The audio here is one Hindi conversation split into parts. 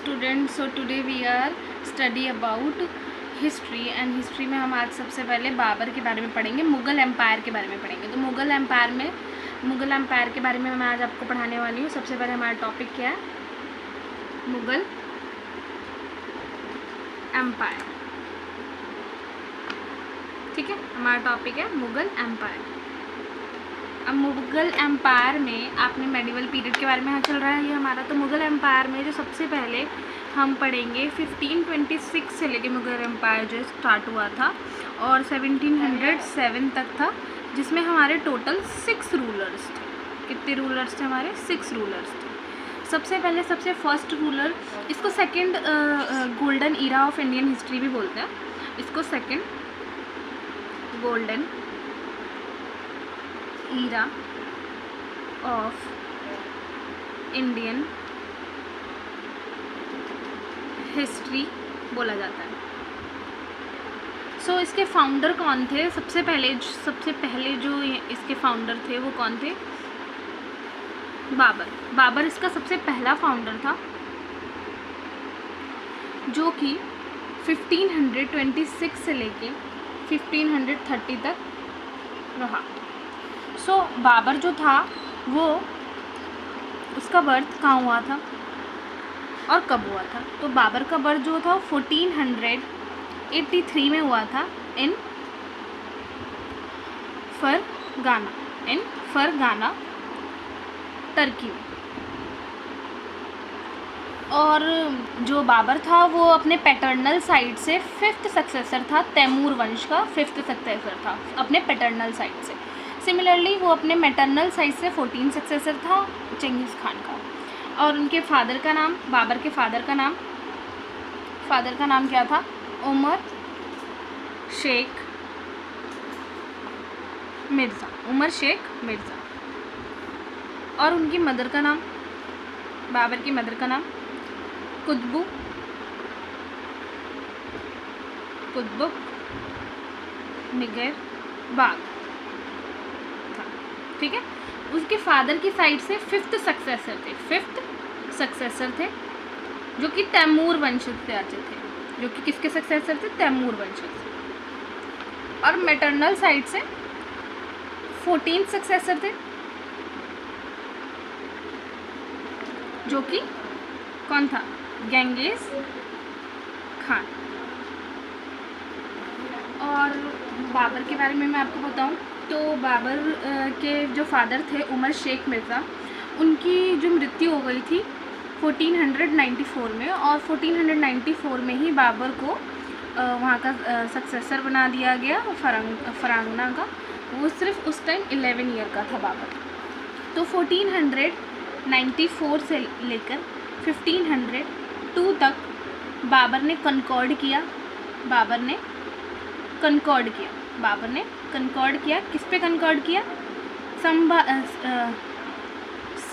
Students, so today we are study about history and history में हम आज सबसे पहले बाबर के बारे में पढ़ेंगे, मुग़ल एम्पायर के बारे में पढ़ेंगे। तो मुग़ल एम्पायर के बारे में मैं आज आपको पढ़ाने वाली हूँ। सबसे पहले हमारा टॉपिक क्या है? मुग़ल एम्पायर। ठीक है, हमारा टॉपिक है मुग़ल एम्पायर। अब मुग़ल एम्पायर में आपने मेडिवल पीरियड के बारे में यहाँ चल रहा है ये हमारा। तो मुग़ल एम्पायर में जो सबसे पहले हम पढ़ेंगे 1526 से लेके मुग़ल एम्पायर जो स्टार्ट हुआ था और 1707 तक था, जिसमें हमारे टोटल 6 रूलर्स थे। कितने रूलर्स थे हमारे? 6 रूलर्स थे। सबसे पहले सबसे फर्स्ट रूलर, इसको second golden era of Indian history भी बोलते हैं। इसको second golden era of Indian history बोला जाता है। सो इसके फाउंडर कौन थे? सबसे पहले जो इसके फाउंडर थे वो कौन थे? बाबर इसका सबसे पहला फाउंडर था, जो कि 1526 से लेके 1530 तक रहा। सो बाबर जो था वो, उसका बर्थ कहाँ हुआ था और कब हुआ था? तो बाबर का बर्थ जो था 1483 में हुआ था इन फरगाना टर्की में। और जो बाबर था वो अपने पैटर्नल साइड से 5th सक्सेसर था, तैमूर वंश का 5th सक्सेसर था अपने पैटर्नल साइड से। सिमिलरली वो अपने मैटरनल साइड से 14 सक्सेसर था चंगेज़ खान का। और उनके फादर का नाम, बाबर के फादर का नाम क्या था? उमर शेख मिर्ज़ा। और उनकी मदर का नाम, बाबर की मदर का नाम कुतुब निगर बाग। ठीक है, उसके फादर की साइड से 5th सक्सेसर थे जो कि तैमूर वंश से आते थे। जो कि किसके सक्सेसर थे? तैमूर वंश से। और मैटरनल साइड से 14 सक्सेसर थे, जो कि कौन था? चंगेज़ खान। और बाबर के बारे में मैं आपको बताऊं तो बाबर के जो फादर थे उमर शेख मिर्ज़ा, उनकी जो मृत्यु हो गई थी 1494 में। और 1494 में ही बाबर को वहाँ का सक्सेसर बना दिया गया फरांगना का। वो सिर्फ उस टाइम 11 ईयर का था बाबर। तो 1494 से लेकर 1502 तक बाबर ने कनकॉर्ड किया। किस पे कनकॉर्ड किया?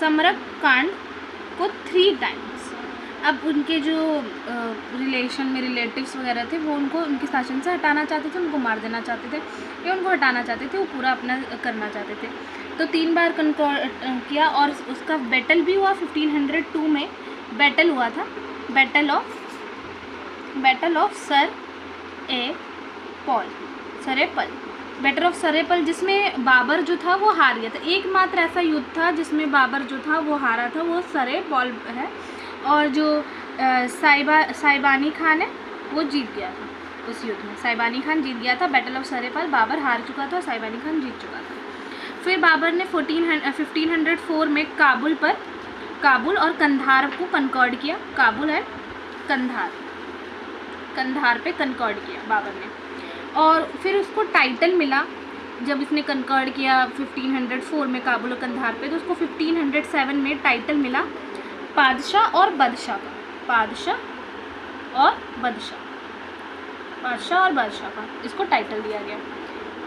समरकंद को 3 टाइम्स। अब उनके जो रिलेशन में रिलेटिव्स वगैरह थे वो उनको उनके शासन से हटाना चाहते थे, उनको मार देना चाहते थे या उनको हटाना चाहते थे, वो पूरा अपना करना चाहते थे। तो 3 बार कनकॉर्ड किया और उसका बैटल भी हुआ। 1502 में बैटल हुआ था, बैटल ऑफ सरेपल, जिसमें बाबर जो था वो हार गया था। एकमात्र ऐसा युद्ध था जिसमें बाबर जो था वो हारा था, वो सरेपल है। और जो साइबानी खान है वो जीत गया था उस युद्ध में। साइबानी खान जीत गया था। बैटल ऑफ सरेपल, बाबर हार चुका था और साइबानी खान जीत चुका था। फिर बाबर ने 1504 में काबुल और कंधार को कनकॉर्ड किया। काबुल है कंधार पे कनकॉर्ड किया बाबर ने। और फिर उसको टाइटल मिला जब इसने कनकॉर्ड किया 1504 में काबुल और कंधार पे, तो उसको 1507 में टाइटल मिला बादशाह और बादशाह का इसको टाइटल दिया गया।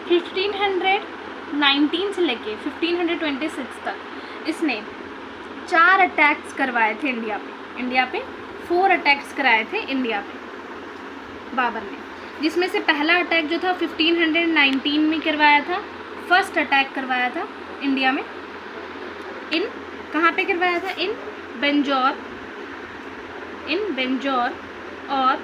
1519 से लेके 1526 तक इसने 4 अटैक्स करवाए थे इंडिया पे 4 अटैक्स कराए थे इंडिया पे बाबर ने, जिसमें से पहला अटैक जो था 1519 में करवाया था। फर्स्ट अटैक करवाया था इंडिया में, कहाँ पे करवाया था? इन इन बेंजौर और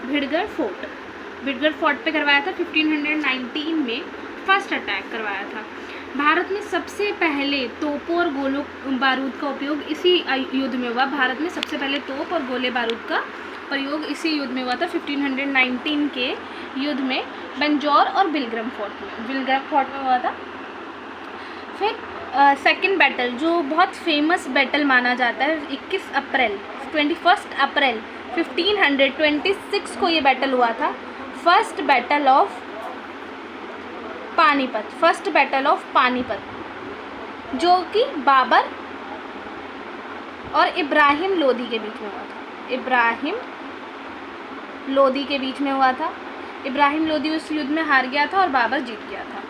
भिड़गढ़ फोर्ट पे करवाया था। 1519 में फर्स्ट अटैक करवाया था। भारत में सबसे पहले तोपों और गोलों बारूद का उपयोग इसी युद्ध में हुआ। भारत में सबसे पहले तोप और गोले बारूद का प्रयोग इसी युद्ध में हुआ था, 1519 के युद्ध में बेंजौर और बिलग्राम फोर्ट में हुआ था। फिर सेकंड बैटल जो बहुत फेमस बैटल माना जाता है, 21 अप्रैल 1526 को ये बैटल हुआ था। फर्स्ट बैटल ऑफ पानीपत, जो कि बाबर और इब्राहिम लोदी के बीच में हुआ था। इब्राहिम लोदी उस युद्ध में हार गया था और बाबर जीत गया था।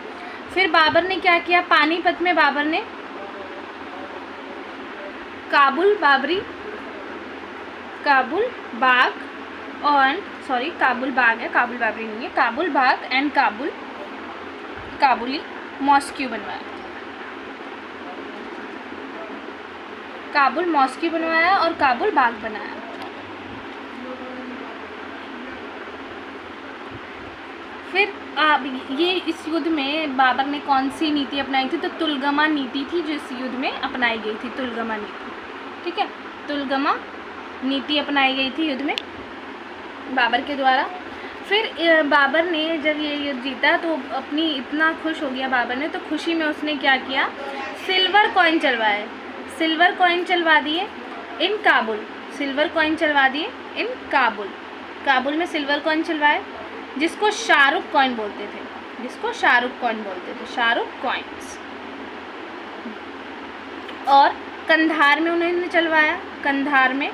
फिर बाबर ने क्या किया, पानीपत में बाबर ने काबुल बाग एंड काबुली मॉस्क्यू बनवाया। और काबुल बाग बनाया। फिर ये इस युद्ध में बाबर ने कौन सी नीति अपनाई थी, तो तुलगमा नीति थी जो इस युद्ध में अपनाई गई थी। तुलगमा नीति, ठीक है, तुलगमा नीति अपनाई गई थी युद्ध में बाबर के द्वारा। फिर बाबर ने जब ये युद्ध जीता तो अपनी इतना खुश हो गया बाबर ने, तो खुशी में उसने क्या किया, सिल्वर कॉइन चलवा दिए इन काबुल में सिल्वर कॉइन चलवाए, जिसको शाहरुख कॉइन बोलते थे। शाहरुख कॉइन्स। और कंधार में उन्होंने चलवाया, कंधार में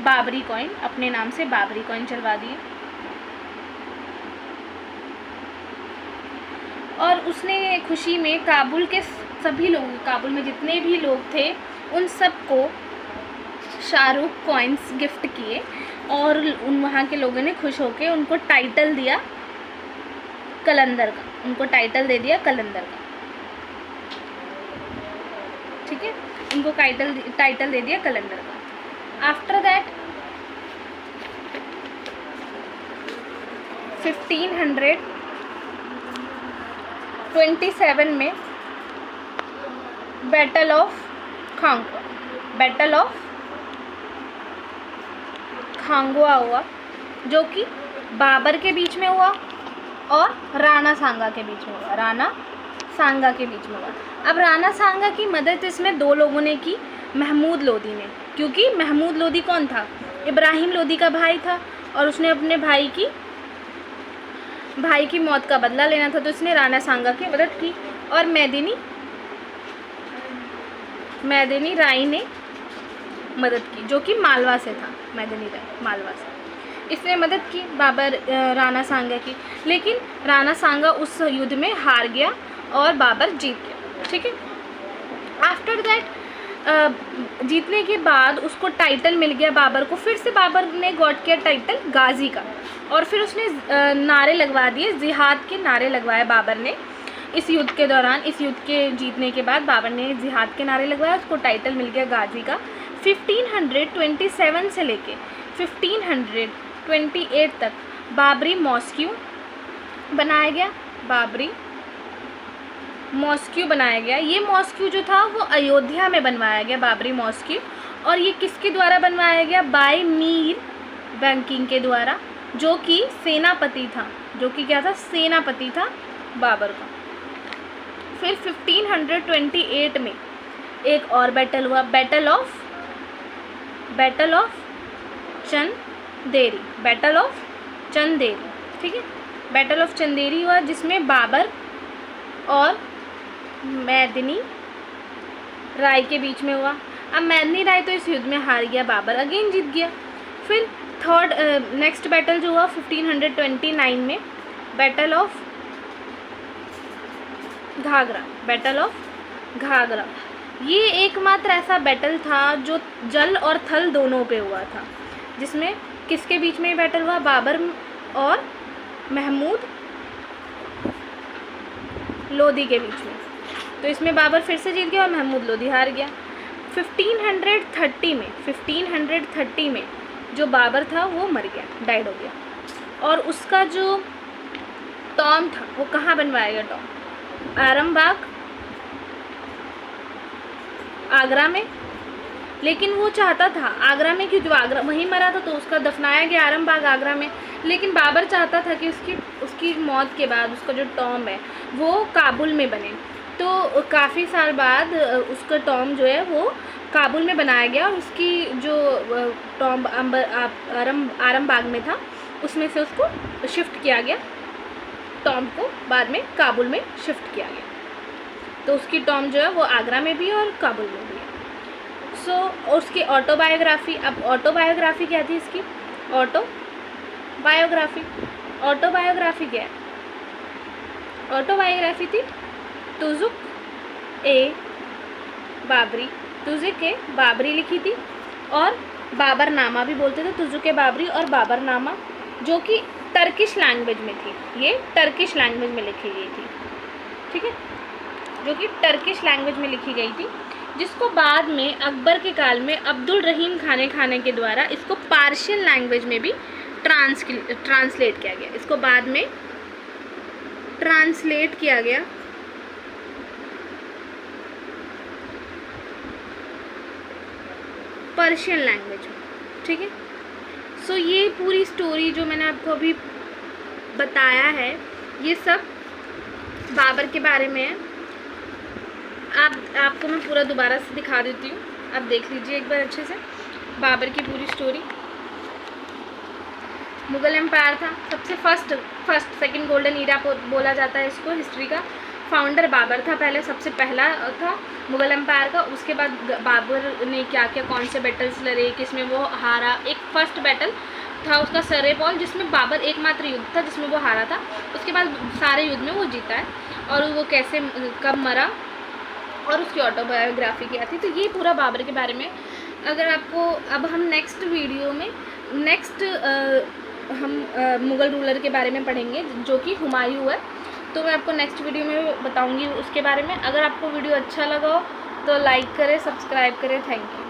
बाबरी कॉइन, अपने नाम से बाबरी कॉइन चलवा दिए। और उसने खुशी में काबुल के सभी लोग, काबुल में जितने भी लोग थे उन सबको शाहरुख कॉइन्स गिफ्ट किए, और उन वहाँ के लोगों ने खुश होकर उनको टाइटल दिया कलंदर का, ठीक है, उनको टाइटल दे दिया कलंदर का। आफ्टर दैट 1527 में बैटल ऑफ खांगुआ हुआ, जो कि बाबर के बीच में हुआ और राणा सांगा के बीच में हुआ। अब राणा सांगा की मदद इसमें दो लोगों ने की, महमूद लोदी ने, क्योंकि महमूद लोदी कौन था, इब्राहिम लोदी का भाई था, और उसने अपने भाई की मौत का बदला लेना था, तो उसने राणा सांगा की मदद की। और मैदिनी राय ने मदद की, जो कि मालवा से था। मैदिनी राय मालवा से, इसने मदद की राणा सांगा की, लेकिन राणा सांगा उस युद्ध में हार गया और बाबर जीत गया, ठीक है। आफ्टर दैट जीतने के बाद उसको टाइटल मिल गया बाबर को, फिर से बाबर ने गॉट किया टाइटल गाजी का, और फिर उसने नारे लगवा दिए, जिहाद के नारे लगवाए बाबर ने इस युद्ध के दौरान। इस युद्ध के जीतने के बाद बाबर ने जिहाद के नारे लगवाए, उसको टाइटल मिल गया गाजी का। 1527 से लेके 1528 तक बाबरी मॉस्क्यू बनाया गया। ये मॉस्क्यू जो था वो अयोध्या में बनवाया गया, बाबरी मॉस्क्यू। और ये किसके द्वारा बनवाया गया, बाय मीर बैंकिंग के द्वारा, जो कि सेनापति था बाबर का। फिर 1528 में एक और बैटल हुआ, बैटल ऑफ चंदेरी, ठीक है। बैटल ऑफ चंदेरी हुआ, जिसमें बाबर और मैदिनी राय के बीच में हुआ। अब मैदिनी राय तो इस युद्ध में हार गया, बाबर अगेन जीत गया। फिर नेक्स्ट बैटल जो हुआ 1529 में, बैटल ऑफ घाघरा। ये एकमात्र ऐसा बैटल था जो जल और थल दोनों पे हुआ था, जिसमें किसके बीच में बैटल हुआ, बाबर और महमूद लोदी के बीच में। तो इसमें बाबर फिर से जीत गया और महमूद लोधी हार गया। 1530 में जो बाबर था वो मर गया, डाइड हो गया। और उसका जो टॉम था वो कहाँ बनवाया गया? टॉम आरामबाग, आगरा में। लेकिन वो चाहता था आगरा में, क्योंकि वो आगरा वहीं मरा था तो उसका दफनाया गया आरामबाग, आगरा में। लेकिन बाबर चाहता था कि उसकी मौत के बाद उसका जो टॉम है वो काबुल में बने। तो काफ़ी साल बाद उसका टॉम जो है वो काबुल में बनाया गया और उसकी जो टॉम आरामबाग में था उसमें से उसको शिफ्ट किया गया, टॉम को बाद में काबुल में शिफ्ट किया गया। तो उसकी टॉम जो है वो आगरा में भी और काबुल में भी है। उसकी ऑटोबायोग्राफी, अब ऑटोबायोग्राफी क्या थी इसकी? ऑटोबायोग्राफी क्या है? ऑटोबायोग्राफी थी तुजुक ए बाबरी लिखी थी, और बाबरनामा भी बोलते थे, तुजुक ए बाबरी और बाबरनामा, जो कि टर्किश लैंग्वेज में थी। ये टर्किश लैंग्वेज में लिखी गई थी, ठीक है, जो कि टर्किश लैंग्वेज में लिखी गई थी, जिसको बाद में अकबर के काल में अब्दुल रहीम खाने के द्वारा इसको पार्शियल लैंग्वेज में भी ट्रांसलेट किया गया। इसको बाद में ट्रांसलेट किया गया पर्शियन लैंग्वेज में, ठीक है। सो ये पूरी स्टोरी जो मैंने आपको अभी बताया है ये सब बाबर के बारे में है। आपको मैं पूरा दोबारा से दिखा देती हूँ, आप देख लीजिए एक बार अच्छे से बाबर की पूरी स्टोरी। मुग़ल एम्पायर था, सबसे फर्स्ट सेकंड गोल्डन ईरा बोला जाता है इसको हिस्ट्री का। फाउंडर बाबर था, पहले सबसे पहला था मुग़ल एम्पायर का। उसके बाद बाबर ने क्या क्या, कौन से बैटल्स लड़े, किसमें वो हारा। एक फर्स्ट बैटल था उसका सरेपॉल, जिसमें बाबर एकमात्र युद्ध था जिसमें वो हारा था। उसके बाद सारे युद्ध में वो जीता है, और वो कैसे कब मरा और उसकी ऑटोबायोग्राफी क्या थी। तो ये पूरा बाबर के बारे में। अगर आपको, अब हम नेक्स्ट वीडियो में हम मुग़ल रूलर के बारे में पढ़ेंगे जो कि हुमायूं है। तो मैं आपको नेक्स्ट वीडियो में बताऊंगी उसके बारे में। अगर आपको वीडियो अच्छा लगा हो तो लाइक करें, सब्सक्राइब करें। Thank you.